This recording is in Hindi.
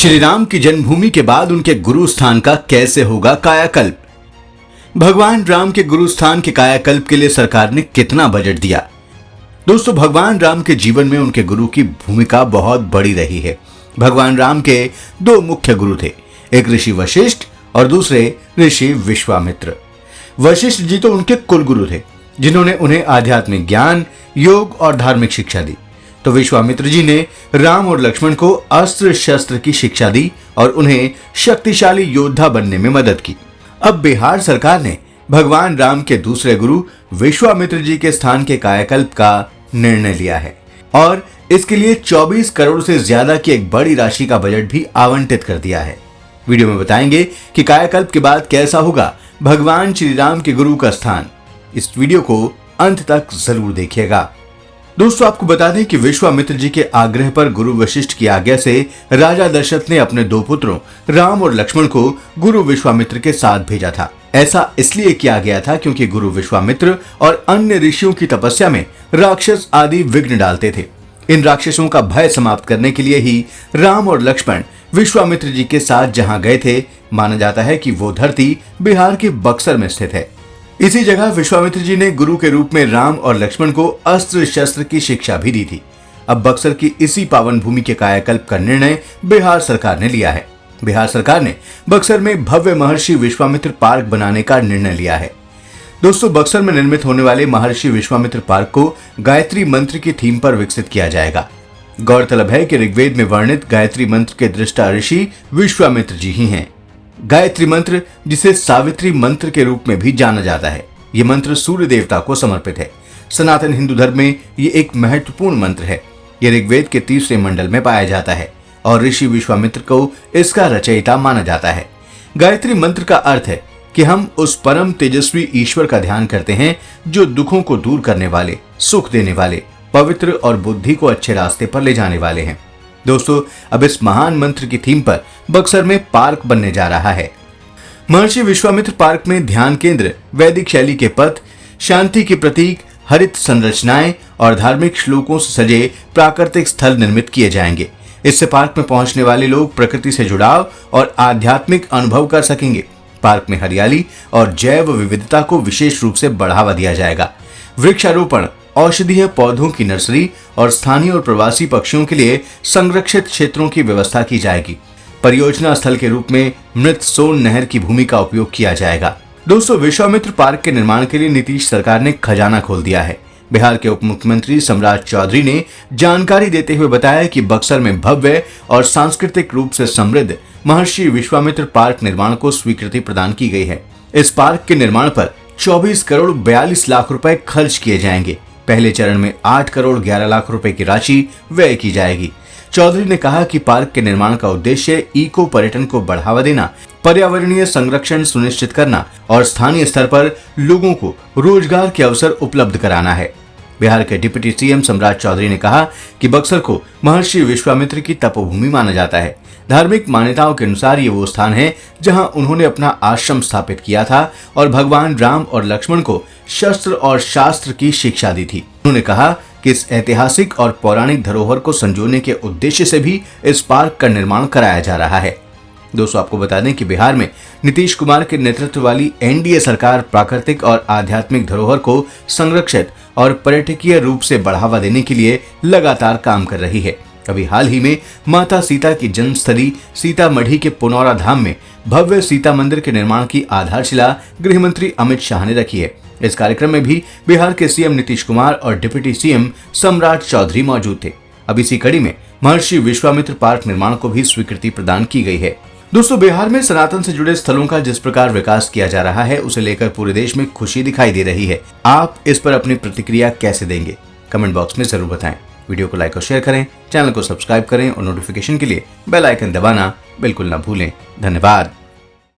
श्री राम की जन्मभूमि के बाद उनके गुरु स्थान का कैसे होगा कायाकल्प। भगवान राम के गुरु स्थान के कायाकल्प के लिए सरकार ने कितना बजट दिया। दोस्तों, भगवान राम के जीवन में उनके गुरु की भूमिका बहुत बड़ी रही है। भगवान राम के दो मुख्य गुरु थे, एक ऋषि वशिष्ठ और दूसरे ऋषि विश्वामित्र। वशिष्ठ जी तो उनके कुल गुरु थे, जिन्होंने उन्हें आध्यात्मिक ज्ञान, योग और धार्मिक शिक्षा दी। तो विश्वामित्र जी ने राम और लक्ष्मण को अस्त्र शस्त्र की शिक्षा दी और उन्हें शक्तिशाली योद्धा बनने में मदद की। अब बिहार सरकार ने भगवान राम के दूसरे गुरु विश्वामित्र जी के स्थान के कायाकल्प का निर्णय लिया है और इसके लिए 24 करोड़ से ज्यादा की एक बड़ी राशि का बजट भी आवंटित कर दिया है। वीडियो में बताएंगे कि कायाकल्प के बाद कैसा होगा भगवान श्री राम के गुरु का स्थान। इस वीडियो को अंत तक जरूर देखिएगा। दोस्तों, आपको बता दें कि विश्वामित्र जी के आग्रह पर गुरु वशिष्ठ की आज्ञा से राजा दशरथ ने अपने दो पुत्रों राम और लक्ष्मण को गुरु विश्वामित्र के साथ भेजा था। ऐसा इसलिए किया गया था क्योंकि गुरु विश्वामित्र और अन्य ऋषियों की तपस्या में राक्षस आदि विघ्न डालते थे। इन राक्षसों का भय समाप्त करने के लिए ही राम और लक्ष्मण विश्वामित्र जी के साथ जहां गए थे। माना जाता है कि वो धरती बिहार के बक्सर में स्थित है। इसी जगह विश्वामित्र जी ने गुरु के रूप में राम और लक्ष्मण को अस्त्र शस्त्र की शिक्षा भी दी थी। अब बक्सर की इसी पावन भूमि के कायाकल्प का निर्णय बिहार सरकार ने लिया है। बिहार सरकार ने बक्सर में भव्य महर्षि विश्वामित्र पार्क बनाने का निर्णय लिया है। दोस्तों, बक्सर में निर्मित होने वाले महर्षि विश्वामित्र पार्क को गायत्री मंत्र की थीम पर विकसित किया जाएगा। गौरतलब है कि ऋग्वेद में वर्णित गायत्री मंत्र के दृष्टा ऋषि विश्वामित्र जी ही हैं। गायत्री मंत्र, जिसे सावित्री मंत्र के रूप में भी जाना जाता है, ये मंत्र सूर्य देवता को समर्पित है। सनातन हिंदू धर्म में ये एक महत्वपूर्ण मंत्र है। ये ऋग्वेद के 3रे मंडल में पाया जाता है और ऋषि विश्वामित्र को इसका रचयिता माना जाता है। गायत्री मंत्र का अर्थ है कि हम उस परम तेजस्वी ईश्वर का ध्यान करते हैं जो दुखों को दूर करने वाले, सुख देने वाले, पवित्र और बुद्धि को अच्छे रास्ते पर ले जाने वाले हैं। दोस्तों, अब इस महान मंत्र की थीम पर बक्सर में पार्क बनने जा रहा है। महर्षि विश्वामित्र पार्क में ध्यान केंद्र, वैदिक शैली के पथ, शांति के प्रतीक, हरित संरचनाएं और धार्मिक श्लोकों से सजे प्राकृतिक स्थल निर्मित किए जाएंगे। इससे पार्क में पहुंचने वाले लोग प्रकृति से जुड़ाव और आध्यात्मिक अनुभव कर सकेंगे। पार्क में हरियाली और जैव विविधता को विशेष रूप से बढ़ावा दिया जाएगा। वृक्षारोपण, औषधीय पौधों की नर्सरी और स्थानीय और प्रवासी पक्षियों के लिए संरक्षित क्षेत्रों की व्यवस्था की जाएगी। परियोजना स्थल के रूप में मृत सोन नहर की भूमि का उपयोग किया जाएगा। दोस्तों, विश्वामित्र पार्क के निर्माण के लिए नीतीश सरकार ने खजाना खोल दिया है। बिहार के उप मुख्यमंत्री सम्राट चौधरी ने जानकारी देते हुए बताया कि बक्सर में भव्य और सांस्कृतिक रूप से समृद्ध महर्षि विश्वामित्र पार्क निर्माण को स्वीकृति प्रदान की गई है। इस पार्क के निर्माण पर 24 करोड़ 42 लाख रुपए खर्च किए जाएंगे। पहले चरण में 8 करोड़ 11 लाख रुपए की राशि व्यय की जाएगी। चौधरी ने कहा कि पार्क के निर्माण का उद्देश्य इको पर्यटन को बढ़ावा देना, पर्यावरणीय संरक्षण सुनिश्चित करना और स्थानीय स्तर पर लोगों को रोजगार के अवसर उपलब्ध कराना है। बिहार के डिप्टी सीएम सम्राट चौधरी ने कहा कि बक्सर को महर्षि विश्वामित्र की तपोभूमि माना जाता है। धार्मिक मान्यताओं के अनुसार ये वो स्थान है जहां उन्होंने अपना आश्रम स्थापित किया था और भगवान राम और लक्ष्मण को शस्त्र और शास्त्र की शिक्षा दी थी। उन्होंने कहा कि इस ऐतिहासिक और पौराणिक धरोहर को संजोने के उद्देश्य से भी इस पार्क का निर्माण कराया जा रहा है। दोस्तों, आपको बता दें कि बिहार में नीतीश कुमार के नेतृत्व वाली एनडीए सरकार प्राकृतिक और आध्यात्मिक धरोहर को संरक्षित और पर्यटकीय रूप से बढ़ावा देने के लिए लगातार काम कर रही है। अभी हाल ही में माता सीता की जन्मस्थली सीतामढ़ी के पुनौरा धाम में भव्य सीता मंदिर के निर्माण की आधारशिला गृह मंत्री अमित शाह ने रखी है। इस कार्यक्रम में भी बिहार के सीएम नीतीश कुमार और डिप्टी सीएम सम्राट चौधरी मौजूद थे। अब इसी कड़ी में महर्षि विश्वामित्र पार्क निर्माण को भी स्वीकृति प्रदान की गई है। दोस्तों, बिहार में सनातन से जुड़े स्थलों का जिस प्रकार विकास किया जा रहा है, उसे लेकर पूरे देश में खुशी दिखाई दे रही है। आप इस पर अपनी प्रतिक्रिया कैसे देंगे, कमेंट बॉक्स में जरूर बताएं। वीडियो को लाइक और शेयर करें, चैनल को सब्सक्राइब करें और नोटिफिकेशन के लिए बेल आइकन दबाना बिल्कुल न भूलें। धन्यवाद।